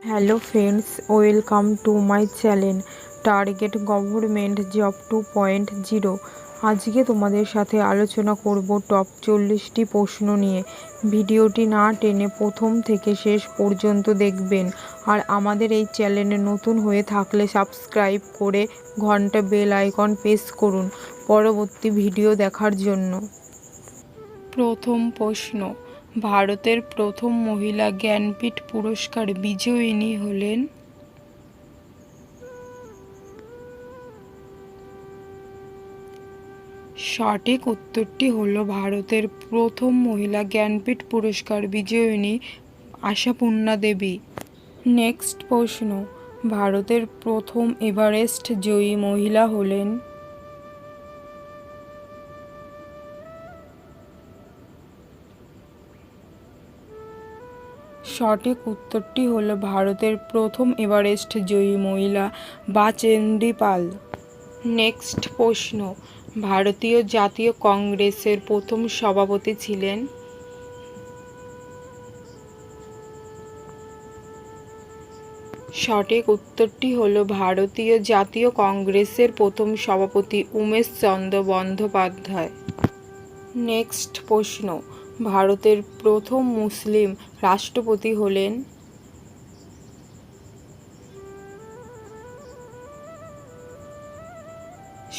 Hello friends, welcome to my channel target government job 2.0। আজকে তোমাদের সাথে আলোচনা করব টপ 40টি প্রশ্ন নিয়ে। ভিডিওটি না টেনে প্রথম থেকে শেষ পর্যন্ত দেখবেন। আর আমাদের এই চ্যানেলে নতুন হয়ে থাকলে সাবস্ক্রাইব করে ঘন্টা বেল আইকন প্রেস করুন পরবর্তী ভিডিও দেখার জন্য। প্রথম প্রশ্ন, ভারতের প্রথম মহিলা জ্ঞানপীঠ পুরস্কার বিজয়িনী হলেন? সঠিক উত্তরটি হলো ভারতের প্রথম মহিলা জ্ঞানপীঠ পুরস্কার বিজয়িনী আশাপূর্ণা দেবী। নেক্সট প্রশ্ন, ভারতের প্রথম এভারেস্ট জয়ী মহিলা হলেন? সঠিক উত্তরটি হলো ভারতের প্রথম এভারেস্ট জয়ী মহিলা বাচেন্দ্রী পাল। নেক্সট প্রশ্ন, ভারতীয় জাতীয় কংগ্রেসের প্রথম সভাপতি ছিলেন? সঠিক উত্তরটি হলো ভারতীয় জাতীয় কংগ্রেসের প্রথম সভাপতি উমেশ চন্দ্র বন্দ্যোপাধ্যায়। নেক্সট প্রশ্ন, ভারতের প্রথম মুসলিম রাষ্ট্রপতি হলেন?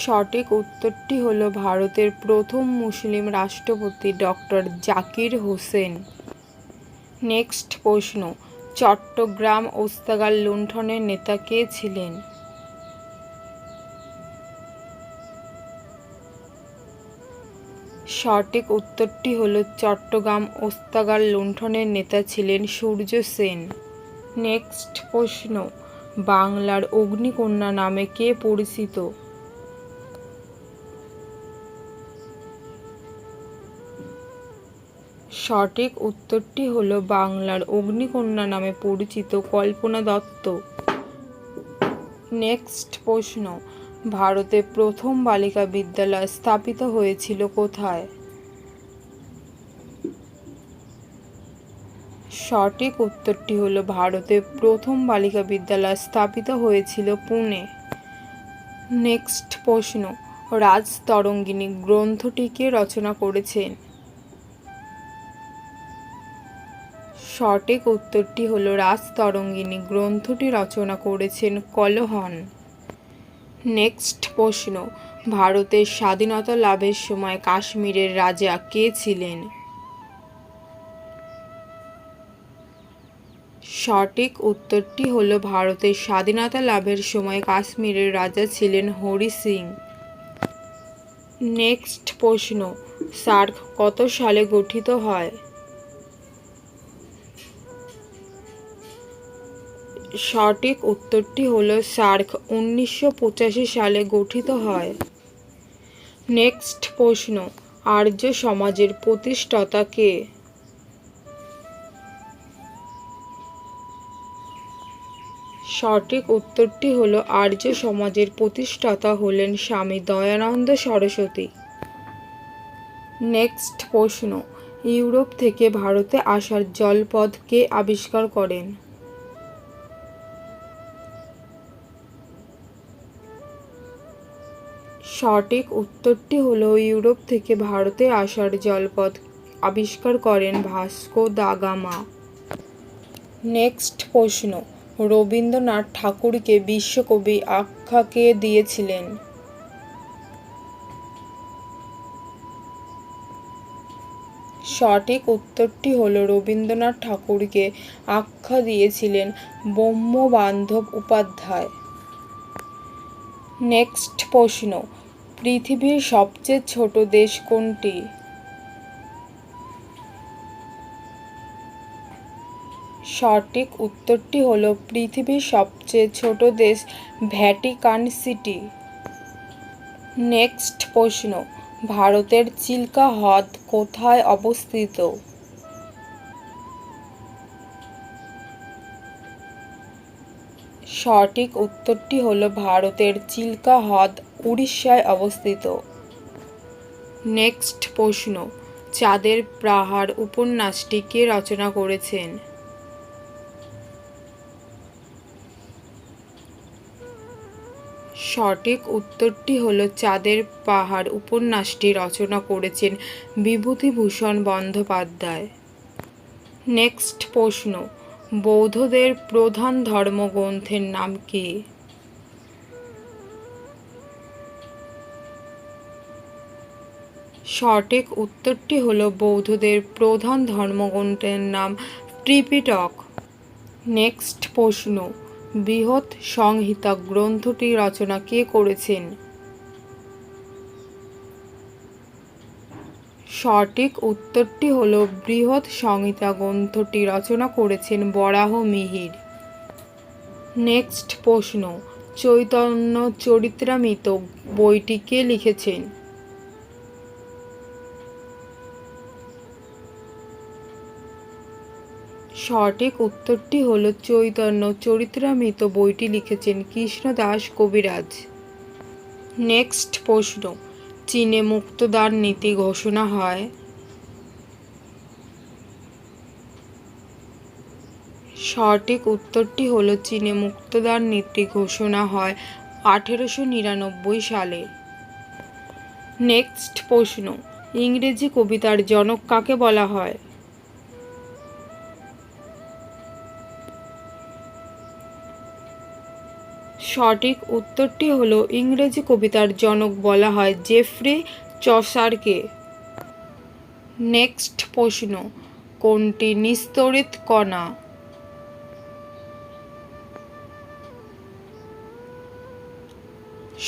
সঠিক উত্তরটি হলো ভারতের প্রথম মুসলিম রাষ্ট্রপতি ডক্টর জাকির হোসেন। নেক্সট প্রশ্ন, চট্টগ্রাম ওস্তাগার লুণ্ঠনের নেতা কে ছিলেন? সঠিক উত্তরটি হলো চট্টগ্রাম ওস্তাগার লুণ্ঠনের নেতা ছিলেন সূর্য সেন। নেক্সট প্রশ্ন, বাংলার অগ্নিকন্যা নামে কে পরিচিত? সঠিক উত্তরটি হলো বাংলার অগ্নিকন্যা নামে পরিচিত কল্পনা দত্ত। নেক্সট প্রশ্ন, ভারতে প্রথম বালিকা বিদ্যালয় স্থাপিত হয়েছিল কোথায়? সঠিক উত্তরটি হলো ভারতে প্রথম বালিকা বিদ্যালয় স্থাপিত হয়েছিল পুনে। নেক্সট প্রশ্ন, রাজতরঙ্গিনী গ্রন্থটি কে রচনা করেছেন? সঠিক উত্তরটি হলো রাজতরঙ্গিনী গ্রন্থটি রচনা করেছেন কলহন। নেক্সট প্রশ্ন, ভারতের স্বাধীনতা লাভের সময় কাশ্মীরের রাজা কে ছিলেন? সঠিক উত্তরটি হলো ভারতের স্বাধীনতা লাভের সময় কাশ্মীরের রাজা ছিলেন হরি সিং। নেক্সট প্রশ্ন, সার্ক কত সালে গঠিত হয়? সঠিক উত্তরটি হলো সার্ক 1985 সালে গঠিত হয়। নেক্সট প্রশ্ন, আর্য সমাজের প্রতিষ্ঠাতা কে? সঠিক উত্তরটি হলো আর্য সমাজের প্রতিষ্ঠাতা হলেন স্বামী দয়ানন্দ সরস্বতী। নেক্সট প্রশ্ন, ইউরোপ থেকে ভারতে আসার জলপথ কে আবিষ্কার করেন? সঠিক উত্তরটি হলো ইউরোপ থেকে ভারতে আসার জলপথ আবিষ্কার করেন ভাস্কো দা গামা। নেক্সট প্রশ্ন, রবীন্দ্রনাথ ঠাকুরকে বিশ্বকবি আখ্যা কে দিয়েছিলেন? সঠিক উত্তরটি হলো রবীন্দ্রনাথ ঠাকুরকে আখ্যা দিয়েছিলেন ব্রহ্মবান্ধব উপাধ্যায়। নেক্সট প্রশ্ন, পৃথিবীর সবচেয়ে ছোট দেশ কোনটি? সঠিক উত্তরটি হলো পৃথিবীর সবচেয়ে ছোট দেশ ভ্যাটিকান সিটি। নেক্সট প্রশ্ন, ভারতের চিল্কা হ্রদ কোথায় অবস্থিত? সঠিক উত্তরটি হলো ভারতের চিল্কা হ্রদ উড়িষ্যায় অবস্থিত। নেক্সট প্রশ্ন, চাঁদের পাহাড় উপন্যাসটি কে রচনা করেছেন? সঠিক উত্তরটি হলো চাঁদের পাহাড় উপন্যাসটি রচনা করেছেন বিভূতিভূষণ বন্দ্যোপাধ্যায়। নেক্সট প্রশ্ন, বৌদ্ধদের প্রধান ধর্মগ্রন্থের নাম কি? সঠিক উত্তরটি হলো বৌদ্ধদের প্রধান ধর্মগ্রন্থের নাম ত্রিপিটক। নেক্সট প্রশ্ন, বৃহৎ সংহিতা গ্রন্থটি রচনা কে করেছেন? সঠিক উত্তরটি হলো বৃহৎ সংহিতা গ্রন্থটি রচনা করেছেন বরাহ মিহির। নেক্সট প্রশ্ন, চৈতন্য চরিতামৃত বইটি কে লিখেছেন? সঠিক উত্তরটি হলো চৈতন্য চরিতামৃত বইটি লিখেছেন কৃষ্ণদাস কবিরাজ। নেক্সট প্রশ্ন, চীনে মুক্তদার নীতি ঘোষণা হয়? সঠিক উত্তরটি হলো চীনে মুক্তদার নীতি ঘোষণা হয় 1899 সালে। নেক্সট প্রশ্ন, ইংরেজি কবিতার জনক কাকে বলা হয়? সঠিক উত্তরটি হলো ইংরেজি কবিতার জনক বলা হয় জেফ্রি চসারকে। নেক্সট প্রশ্ন, কোনটি নিস্তড়িত কণা?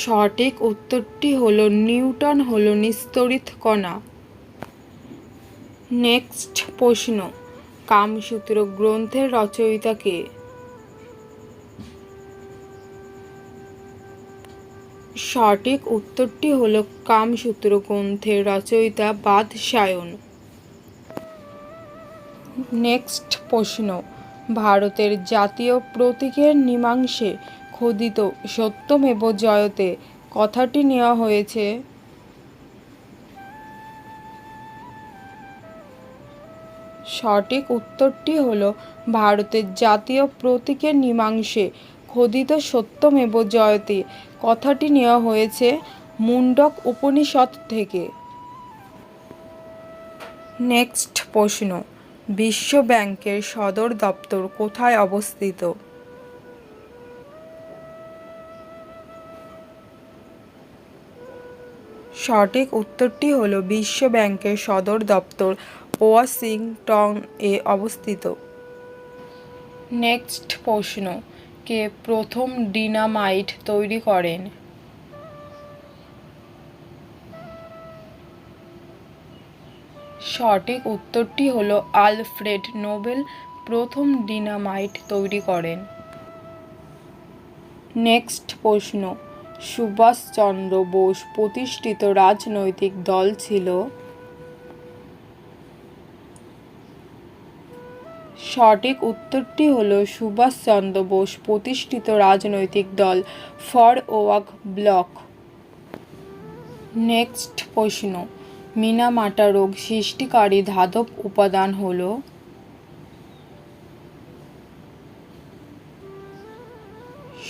সঠিক উত্তরটি হলো নিউটন হলো নিস্তড়িত কণা। নেক্সট প্রশ্ন, কামসূত্র গ্রন্থের রচয়িতা কে? সঠিক উত্তরটি হলো কামসূত্র গ্রন্থের রচয়িতা বাদশায়ন। নেক্সট প্রশ্ন, ভারতের জাতীয় প্রতীকের নিম্নাংশে খোদিত সত্যমেব জয়তে কথাটি নেওয়া হয়েছে? সঠিক উত্তরটি হলো ভারতের জাতীয় প্রতীকের নিম্নাংশে খোদিত সত্যমেব জয়তে কথাটি নেওয়া হয়েছে মুন্ডক উপনিষদ থেকে। নেক্সট প্রশ্ন, বিশ্ব ব্যাংকের সদর দপ্তর কোথায় অবস্থিত? সঠিক উত্তরটি হলো বিশ্ব ব্যাংকের সদর দপ্তর ওয়াশিংটন এ অবস্থিত। নেক্সট প্রশ্ন, কে প্রথম ডিনামাইট তৈরি করেন? সঠিক উত্তরটি হলো আলফ্রেড নোবেল প্রথম ডিনামাইট তৈরি করেন। নেক্সট প্রশ্ন, সুভাষচন্দ্র বোস প্রতিষ্ঠিত রাজনৈতিক দল ছিল? সঠিক উত্তরটি হলো সুভাষচন্দ্র বোস প্রতিষ্ঠিত রাজনৈতিক দল ফরওয়ার্ড ব্লক। নেক্সট প্রশ্ন, মিনামাটা রোগ সৃষ্টিকারী ধাতব উপাদান হলো?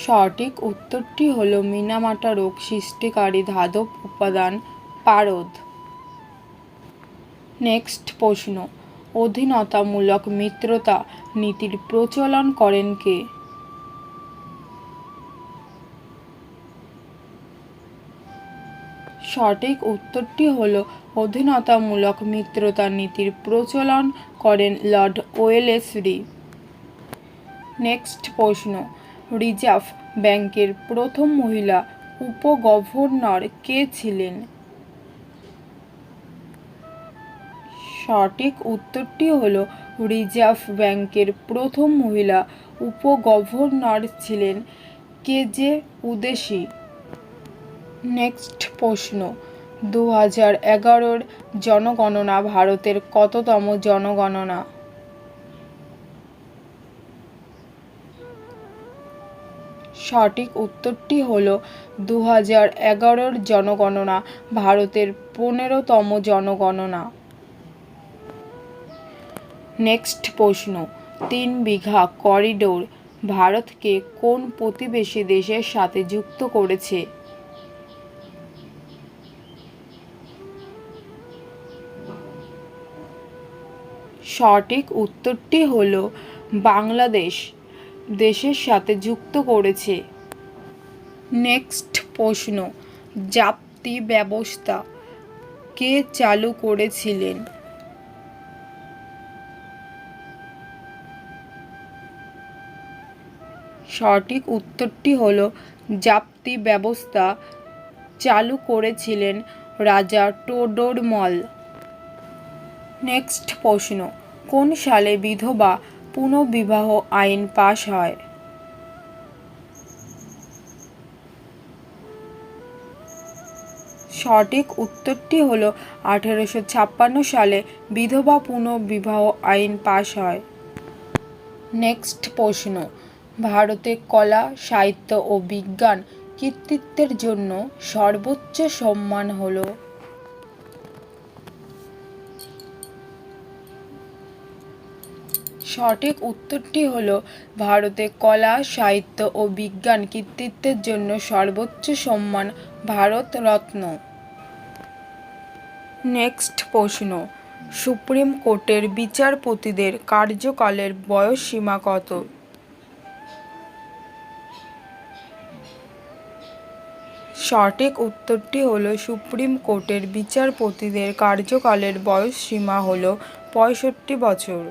সঠিক উত্তরটি হলো মিনামাটা রোগ সৃষ্টিকারী ধাতব উপাদান পারদ। নেক্সট প্রশ্ন, অধীনতামূলক মিত্রতা নীতির প্রচলন করেন কে? সঠিক উত্তরটি হলো অধীনতামূলক মিত্রতা নীতির প্রচলন করেন লর্ড ওয়েলেসলি। নেক্সট প্রশ্ন, রিজার্ভ ব্যাংকের প্রথম মহিলা উপগভর্নর কে ছিলেন? সঠিক উত্তরটি হলো রিজার্ভ ব্যাংকের প্রথম মহিলা উপগভর্নর ছিলেন কেজে উদেশি। নেক্সট প্রশ্ন, 2011 জনগণনা ভারতের কততম জনগণনা? সঠিক উত্তরটি হলো 2011 জনগণনা ভারতের 15তম জনগণনা। নেক্সট প্রশ্ন, 3 বিঘা করিডোর ভারতকে কোন প্রতিবেশী দেশের সাথে যুক্ত করেছে? সঠিক উত্তরটি হলো বাংলাদেশ দেশের সাথে যুক্ত করেছে। নেক্সট প্রশ্ন, জাপ্তি ব্যবস্থা কে চালু করেছিলেন? সঠিক উত্তরটি হলো জাপ্তি ব্যবস্থা চালু করেছিলেন রাজা টোডরমল। নেক্সট প্রশ্ন, কোন সালে বিধবা পুনর্বিবাহ আইন পাশ হয়? সঠিক উত্তরটি হলো 1856 সালে বিধবা পুনর্বিবাহ আইন পাশ হয়। নেক্সট প্রশ্ন, ভারতে কলা, সাহিত্য ও বিজ্ঞান কৃতিত্বের জন্য সর্বোচ্চ সম্মান হলো? সঠিক উত্তরটি হলো ভারতে কলা, সাহিত্য ও বিজ্ঞান কৃতিত্বের জন্য সর্বোচ্চ সম্মান ভারত রত্ন। নেক্সট প্রশ্ন, সুপ্রিম কোর্টের বিচারপতিদের কার্যকালের বয়সসীমা কত? সঠিক উত্তরটি হলো সুপ্রিম কোর্টের বিচারপতিদের কার্যকালের বয়সসীমা হলো 65 বছর।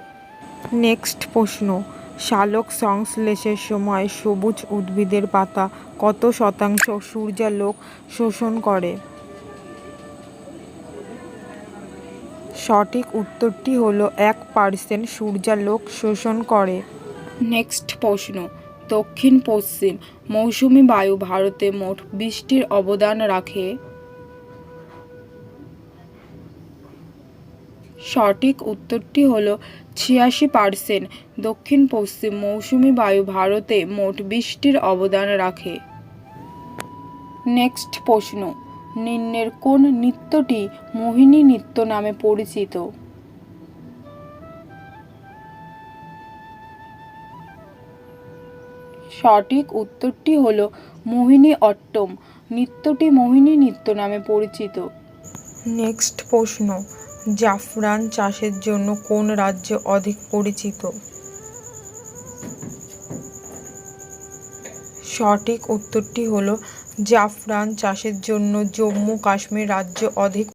নেক্সট প্রশ্ন, সালোক সংশ্লেষের সময় সবুজ উদ্ভিদের পাতা কত শতাংশ সূর্যালোক শোষণ করে? সঠিক উত্তরটি হলো 1% সূর্যালোক শোষণ করে। নেক্সট প্রশ্ন, দক্ষিণ পশ্চিম মৌসুমী বায়ু ভারতে মোট বৃষ্টির অবদান রাখে? সঠিক উত্তরটি হলো 86% দক্ষিণ পশ্চিম মৌসুমী বায়ু ভারতে মোট বৃষ্টির অবদান রাখে। নেক্সট প্রশ্ন, নিম্নের কোন নৃত্যটি মোহিনী নৃত্য নামে পরিচিত? সঠিক উত্তরটি হলো মোহিনী অট্টম। নৃত্যটি মোহিনী নৃত্য নামে পরিচিত। নেক্সট প্রশ্ন, জাফরান চাষের জন্য কোন রাজ্য অধিক পরিচিত? সঠিক উত্তরটি হলো জাফরান চাষের জন্য জম্মু কাশ্মীর রাজ্য অধিক